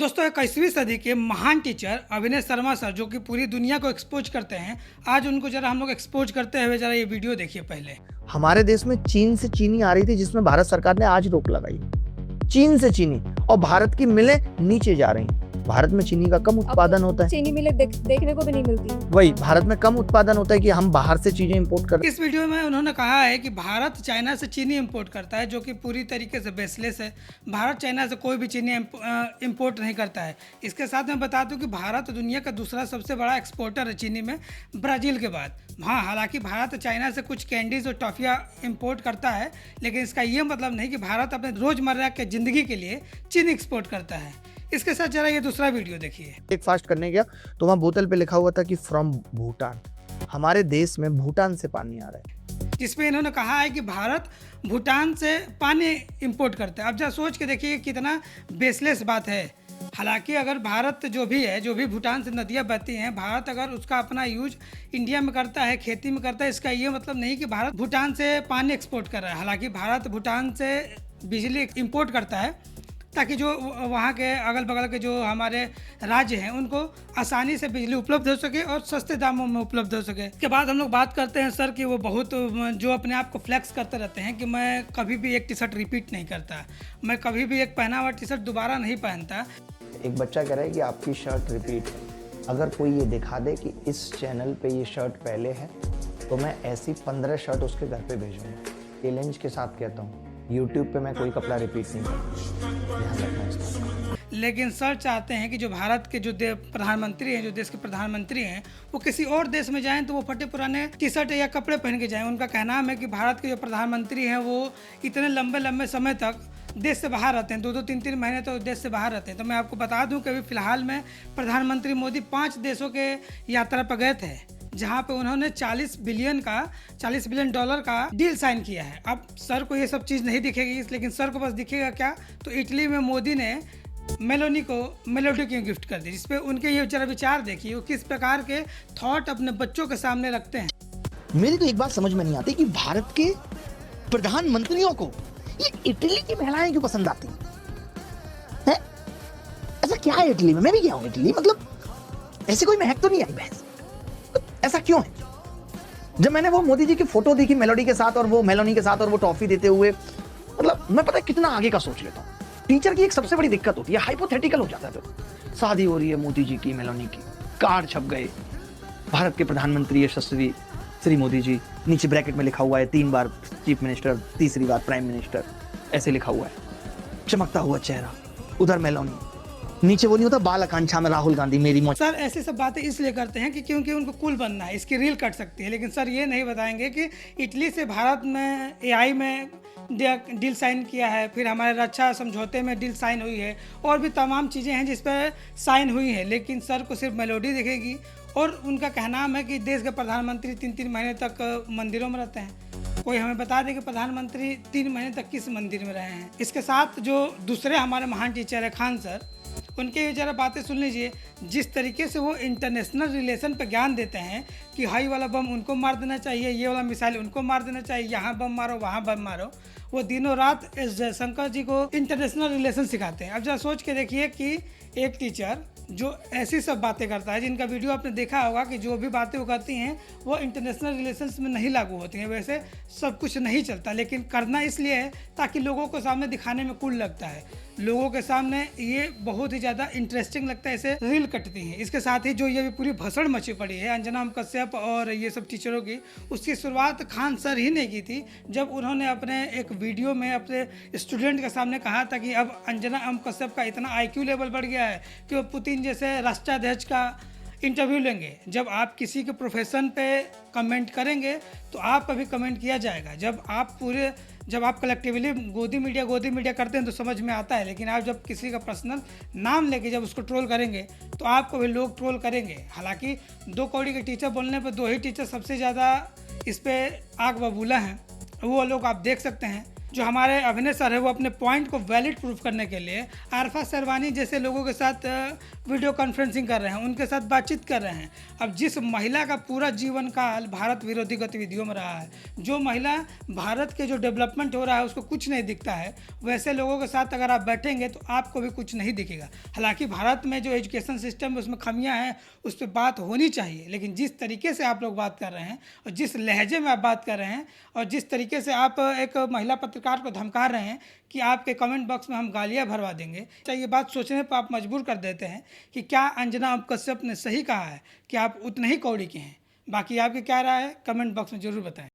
दोस्तों 21वीं सदी के महान टीचर अभिनय शर्मा सर जो कि पूरी दुनिया को एक्सपोज करते हैं, आज उनको जरा हम लोग एक्सपोज करते हुए जरा ये वीडियो देखिए पहले। हमारे देश में चीन से चीनी आ रही थी, जिसमें भारत सरकार ने आज रोक लगाई। चीन से चीनी, और भारत की मिलें नीचे जा रही। भारत में चीनी का कम उत्पादन होता है, चीनी मिलें देखने को भी नहीं मिलती। वही भारत में कम उत्पादन होता है कि हम बाहर से चीजें इंपोर्ट कर। इस वीडियो में उन्होंने कहा है कि भारत चाइना से चीनी इंपोर्ट करता है, जो कि पूरी तरीके से बेसलेस है। भारत चाइना से कोई भी चीनी इंपोर्ट नहीं करता है। इसके साथ मैं बता दूं कि भारत दुनिया का दूसरा सबसे बड़ा एक्सपोर्टर है चीनी में, ब्राज़ील के बाद। हाँ, हालांकि भारत चाइना से कुछ कैंडीज और टॉफियाँ इंपोर्ट करता है, लेकिन इसका ये मतलब नहीं कि भारत अपने रोज़मर्रा के ज़िंदगी के लिए चीनी एक्सपोर्ट करता है। इसके साथ जरा ये दूसरा वीडियो देखिए। ब्रेकफास्ट करने गया तो वहाँ बोतल पे लिखा हुआ था कि फ्रॉम भूटान। हमारे देश में भूटान से पानी आ रहा है, जिसपे इन्होंने कहा है कि भारत भूटान से पानी इंपोर्ट करता है। अब जरा सोच के देखिए कितना बेसलेस बात है। हालांकि अगर भारत जो भी भूटान से नदियाँ बहती हैं, भारत अगर उसका अपना यूज इंडिया में करता है, खेती में करता है, इसका ये मतलब नहीं कि भारत भूटान से पानी एक्सपोर्ट कर रहा है। हालांकि भारत भूटान से बिजली इंपोर्ट करता है ताकि जो वहाँ के अगल बगल के जो हमारे राज्य हैं उनको आसानी से बिजली उपलब्ध हो सके और सस्ते दामों में उपलब्ध हो सके। इसके बाद हम लोग बात करते हैं सर कि वो बहुत जो अपने आप को फ्लेक्स करते रहते हैं कि मैं कभी भी एक टी शर्ट रिपीट नहीं करता, मैं कभी भी एक पहना हुआ टी शर्ट दोबारा नहीं पहनता। एक बच्चा कह रहा है कि आपकी शर्ट रिपीट है। अगर कोई ये दिखा दे कि इस चैनल पे ये शर्ट पहले है तो मैं ऐसी 15 शर्ट उसके घर पे भेजूंगा। चैलेंज के साथ कहता हूँ, YouTube पे मैं कोई कपड़ा रिपीट नहीं करता, ध्यान रखना इसका। लेकिन सर चाहते हैं कि जो भारत के जो प्रधानमंत्री हैं, जो देश के प्रधानमंत्री हैं, वो किसी और देश में जाएं तो वो फटे पुराने टी शर्ट या कपड़े पहन के जाएं। उनका कहना है कि भारत के जो प्रधानमंत्री हैं वो इतने लंबे लंबे समय तक देश से बाहर रहते हैं, 2-2, 3-3 महीने तो देश से बाहर रहते हैं। तो मैं आपको बता दूं कि अभी फिलहाल में प्रधानमंत्री मोदी 5 देशों के यात्रा पर गए थे, जहां पे उन्होंने $40 बिलियन का डील साइन किया है। अब सर को ये सब चीज़ नहीं दिखेगी, लेकिन सर को बस दिखेगा क्या, तो इटली में मोदी ने मेलोनी को मेलोडी क्यों गिफ्ट कर दी, जिसपे उनके ये जरा विचार देखिए वो किस प्रकार के थॉट अपने बच्चों के सामने रखते हैं। मेरी तो एक बात समझ में नहीं आती कि भारत के प्रधानमंत्रियों को ये इटली की महिलाएं क्यों पसंद आती हैं? ऐसा क्या है इटली में? मैं भी गया हूं इटली, मतलब ऐसी कोई महक तो नहीं आई भैंस। ऐसा क्यों है? जब मैंने वो मोदी जी की फोटो देखी मेलोडी के साथ और वो मेलोनी के साथ और वो टॉफी देते हुए, मतलब मैं पता है कितना आगे का सोच लेता हूँ। टीचर की एक सबसे बड़ी दिक्कत होती है, हाइपोथेटिकल हो जाता है। तो शादी हो रही है मोदी जी की, मेलोनी की, कार्ड छप गए, भारत के प्रधानमंत्री यशस्वी श्री मोदी जी, नीचे ब्रैकेट में लिखा हुआ है 3 बार चीफ मिनिस्टर, तीसरी बार प्राइम मिनिस्टर, ऐसे लिखा हुआ है, चमकता हुआ चेहरा, उधर मेलोनी, नीचे वो नहीं होता बाल आकांक्षा में राहुल गांधी मेरी मौज। सर ऐसी सब बातें इसलिए करते हैं कि क्योंकि उनको कूल बनना है, इसकी रील कट सकती है। लेकिन सर ये नहीं बताएंगे कि इटली से भारत में AI में डील साइन किया है, फिर हमारे रक्षा समझौते में डील साइन हुई है, और भी तमाम चीज़ें हैं जिस पर साइन हुई है। लेकिन सर को सिर्फ मेलोडी दिखेगी, और उनका कहना है कि देश के प्रधानमंत्री 3-3 महीने तक मंदिरों में रहते हैं। कोई हमें बता दे कि प्रधानमंत्री 3 महीने तक किस मंदिर में रहे हैं। इसके साथ जो दूसरे हमारे महान टीचर है खान सर, उनके जरा बातें सुन लीजिए। जिस तरीके से वो इंटरनेशनल रिलेशन पे ज्ञान देते हैं कि हाई वाला बम उनको मार देना चाहिए, ये वाला मिसाइल उनको मार देना चाहिए, यहाँ बम मारो वहाँ बम मारो, वो दिनों रात एस जयशंकर जी को इंटरनेशनल रिलेशन सिखाते हैं। अब जरा सोच के देखिए कि एक टीचर जो ऐसी सब बातें करता है, जिनका वीडियो आपने देखा होगा कि जो भी बातें वो करती हैं वो इंटरनेशनल रिलेशंस में नहीं लागू होती हैं, वैसे सब कुछ नहीं चलता, लेकिन करना इसलिए है ताकि लोगों को सामने दिखाने में कूल लगता है, लोगों के सामने ये बहुत ही ज़्यादा इंटरेस्टिंग लगता है, इसे रील कटती हैं। इसके साथ ही जो ये पूरी भसड़ मची पड़ी है अंजना कश्यप और ये सब टीचरों की, उसकी शुरुआत खान सर ही ने की थी, जब उन्होंने अपने एक वीडियो में अपने स्टूडेंट के सामने कहा था कि अब अंजना कश्यप का इतना IQ लेवल बढ़ गया है कि वो पुतिन जैसे राष्ट्राध्यक्ष का इंटरव्यू लेंगे। जब आप किसी के प्रोफेशन पे कमेंट करेंगे तो आपका भी कमेंट किया जाएगा। जब आप कलेक्टिवली गोदी मीडिया करते हैं तो समझ में आता है, लेकिन आप जब किसी का पर्सनल नाम लेके जब उसको ट्रोल करेंगे तो आपको भी लोग ट्रोल करेंगे। हालांकि 2 कौड़ी के टीचर बोलने पर 2 ही टीचर सबसे ज़्यादा इस पर आग बबूला हैं, वो लोग आप देख सकते हैं। जो हमारे अभिनय सर है वो अपने पॉइंट को वैलिड प्रूफ करने के लिए आरफा शेरवानी जैसे लोगों के साथ वीडियो कॉन्फ्रेंसिंग कर रहे हैं, उनके साथ बातचीत कर रहे हैं। अब जिस महिला का पूरा जीवन काल भारत विरोधी गतिविधियों में रहा है, जो महिला भारत के जो डेवलपमेंट हो रहा है उसको कुछ नहीं दिखता है, वैसे लोगों के साथ अगर आप बैठेंगे तो आपको भी कुछ नहीं दिखेगा। हालांकि भारत में जो एजुकेशन सिस्टम है उसमें खामियां हैं, उस पर बात होनी चाहिए, लेकिन जिस तरीके से आप लोग बात कर रहे हैं और जिस लहजे में आप बात कर रहे हैं और जिस तरीके से आप एक महिला पत्रकार को धमका रहे हैं कि आपके कमेंट बॉक्स में हम गालियां भरवा देंगे, तो ये बात सोचने पर आप मजबूर कर देते हैं कि क्या अंजना कश्यप ने सही कहा है कि आप उतने ही कौड़ी के हैं। बाकी आपकी क्या राय है, कमेंट बॉक्स में ज़रूर बताएं।